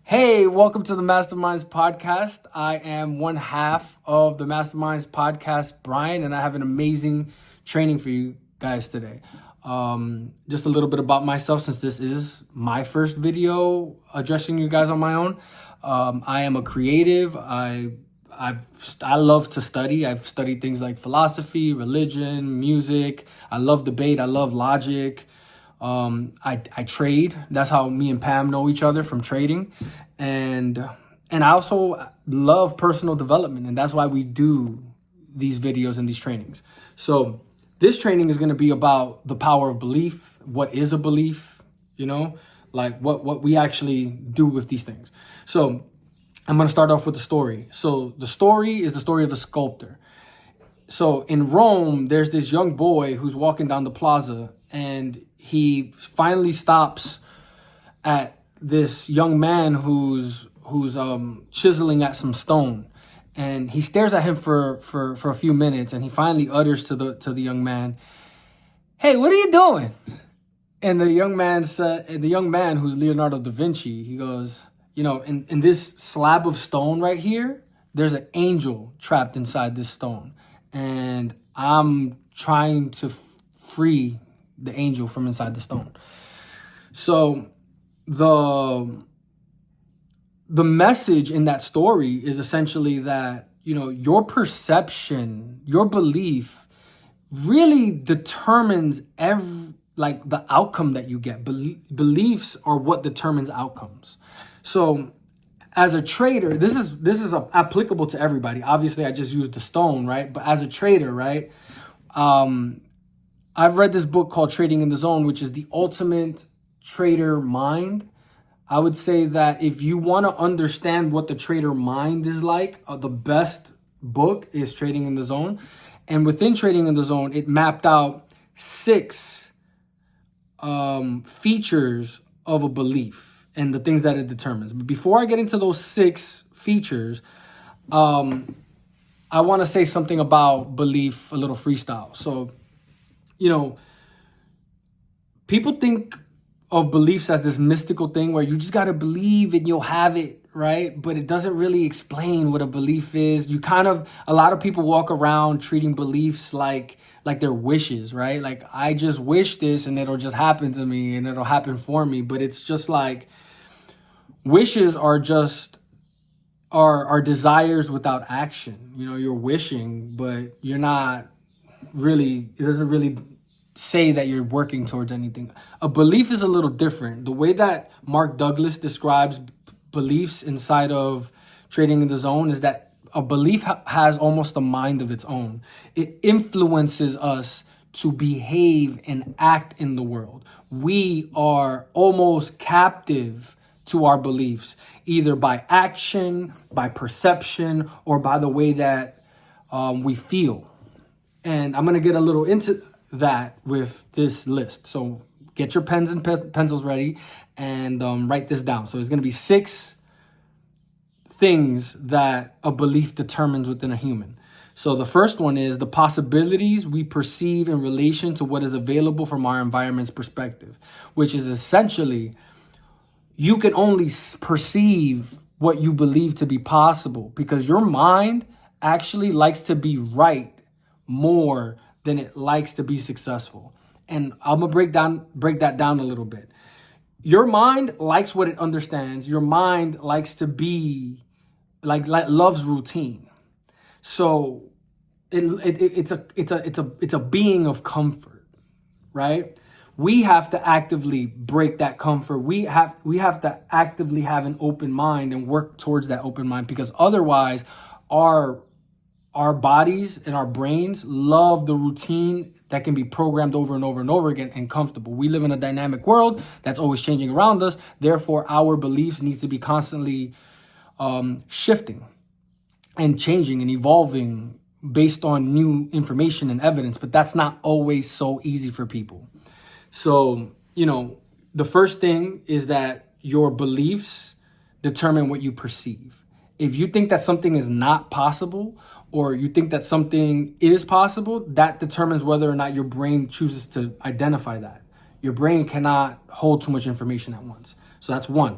Hey, welcome to the Masterminds podcast. I am one half of the Masterminds podcast, Brian, and I have an amazing training for you guys today. Just a little bit about myself, since this is my first video addressing you guys on my own. I am a creative. I love to study. I've studied things like philosophy, religion, music. I love debate. I love logic. I trade. That's how me and Pam know each other, from trading. And I also love personal development, and that's why we do these videos and these trainings. So this training is going to be about the power of belief. What is a belief? Like what we actually do with these things. So I'm going to start off with the story. So the story is the story of a sculptor. So in Rome, there's this young boy who's walking down the plaza, and he finally stops at this young man who's chiseling at some stone, and he stares at him for a few minutes, and he finally utters to the young man, "Hey, what are you doing?" And the young man who's Leonardo da Vinci, he goes, in this slab of stone right here, there's an angel trapped inside this stone, and I'm trying to free the angel from inside the stone. So the message in that story is essentially that, your perception, your belief really determines the outcome that you get. Beliefs are what determines outcomes. So as a trader, this is applicable to everybody. Obviously, I just used the stone, right? But as a trader, right? I've read this book called Trading in the Zone, which is the ultimate trader mind. I would say that if you want to understand what the trader mind is like, the best book is Trading in the Zone. And within Trading in the Zone, it mapped out 6 features of a belief and the things that it determines. But before I get into those 6 features, I want to say something about belief, a little freestyle. So, people think of beliefs as this mystical thing where you just got to believe and you'll have it, right? But it doesn't really explain what a belief is. A lot of people walk around treating beliefs like they're wishes, right? Like, I just wish this and it'll just happen to me and it'll happen for me. But it's just like, wishes are just are desires without action. You're wishing, but you're not really, it doesn't really say that you're working towards anything. A belief is a little different. The way that Mark Douglas describes beliefs inside of Trading in the Zone is that a belief has almost a mind of its own. It influences us to behave and act in the world. We are almost captive to our beliefs, either by action, by perception, or by the way that we feel. And I'm going to get a little into that with this list. So get your pens and pencils ready and write this down. So it's going to be 6 things that a belief determines within a human. So the first one is the possibilities we perceive in relation to what is available from our environment's perspective, which is essentially, you can only perceive what you believe to be possible, because your mind actually likes to be right more than it likes to be successful. And I'm gonna break that down a little bit. Your mind likes what it understands. Your mind likes to be loves routine. So it's a being of comfort, right? We have to actively break that comfort. We have to actively have an open mind and work towards that open mind, because otherwise our bodies and our brains love the routine that can be programmed over and over and over again and comfortable. We live in a dynamic world that's always changing around us. Therefore, our beliefs need to be constantly shifting and changing and evolving based on new information and evidence. But that's not always so easy for people. So, the first thing is that your beliefs determine what you perceive. If you think that something is not possible, or you think that something is possible, that determines whether or not your brain chooses to identify that. Your brain cannot hold too much information at once. So that's one.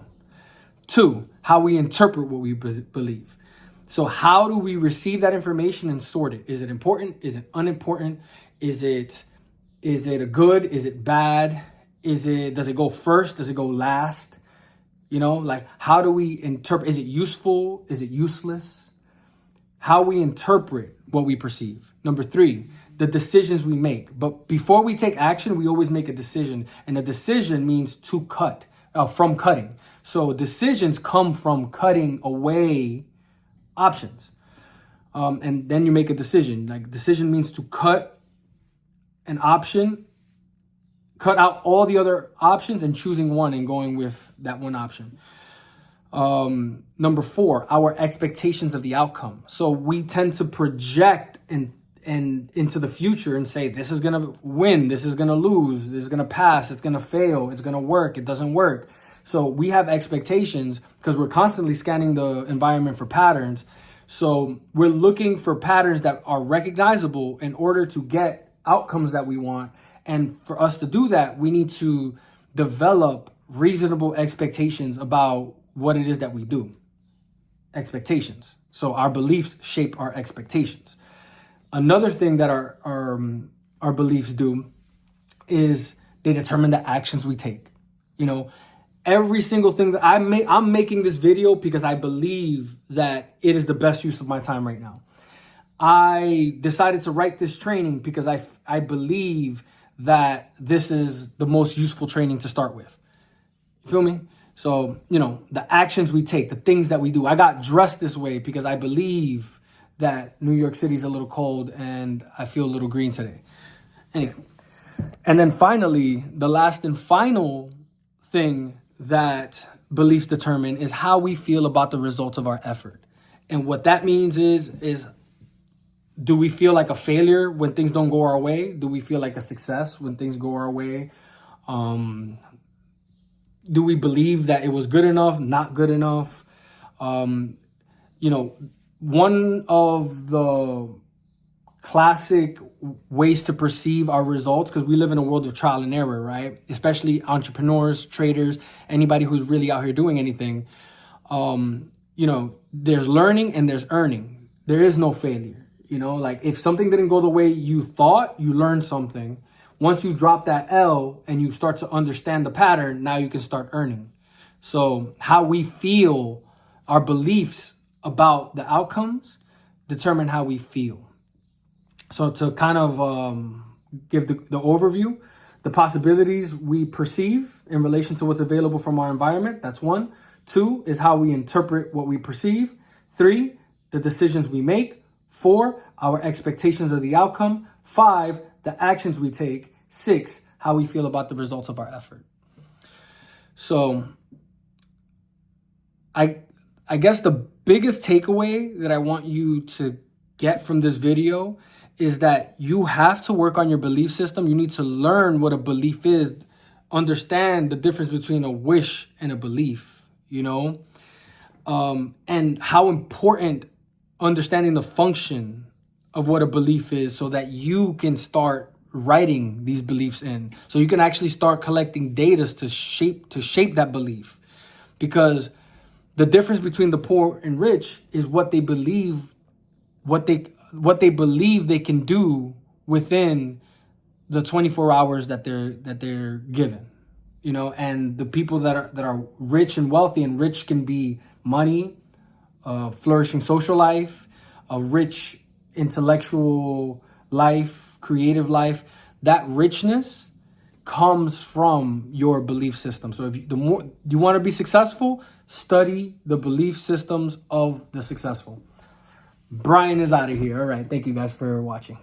Two, how we interpret what we believe. So how do we receive that information and sort it? Is it important? Is it unimportant? Is it a good? Is it bad? Does it go first? Does it go last? You know, like, how do we interpret? Is it useful? Is it useless? How we interpret what we perceive. Number three, the decisions we make. But before we take action, we always make a decision. And a decision means to cut, from cutting. So decisions come from cutting away options. And then you make a decision. Like, decision means to cut an option, cut out all the other options and choosing one and going with that one option. Number four, our expectations of the outcome. So we tend to project and into the future and say, this is going to win, this is going to lose, this is going to pass, it's going to fail, it's going to work, it doesn't work. So we have expectations because we're constantly scanning the environment for patterns. So we're looking for patterns that are recognizable in order to get outcomes that we want. And for us to do that, we need to develop reasonable expectations about what it is that we do. Expectations. So our beliefs shape our expectations. Another thing that our beliefs do is they determine the actions we take. You know, every single thing that I'm making this video because I believe that it is the best use of my time right now. I decided to write this training because I believe that this is the most useful training to start with. You feel me? So, you know, the actions we take, the things that we do. I got dressed this way because I believe that New York City is a little cold and I feel a little green today. Anyway. And then finally, the last and final thing that beliefs determine is how we feel about the results of our effort. And what that means is do we feel like a failure when things don't go our way? Do we feel like a success when things go our way? Do we believe that it was good enough, not good enough? You know, one of the classic ways to perceive our results, because we live in a world of trial and error, right? Especially entrepreneurs, traders, anybody who's really out here doing anything. You know, there's learning and there's earning. There is no failure. You know, like if something didn't go the way you thought, you learned something. Once you drop that L and you start to understand the pattern, now you can start earning. So how we feel, our beliefs about the outcomes determine how we feel. So to kind of give the overview, the possibilities we perceive in relation to what's available from our environment, that's one. Two is how we interpret what we perceive. Three, the decisions we make. Four, our expectations of the outcome. Five, the actions we take. Six, how we feel about the results of our effort. So I guess the biggest takeaway that I want you to get from this video is that you have to work on your belief system. You need to learn what a belief is, understand the difference between a wish and a belief, you know, and how important understanding the function of what a belief is so that you can start writing these beliefs in. So you can actually start collecting data to shape that belief. Because the difference between the poor and rich is what they believe, what they believe they can do within the 24 hours that they're given. You know, and the people that are rich and wealthy, and rich can be money, flourishing social life, a rich intellectual life, creative life. That richness comes from your belief system. So the more you want to be successful, study the belief systems of the successful. Brian is out of here. All right. Thank you guys for watching.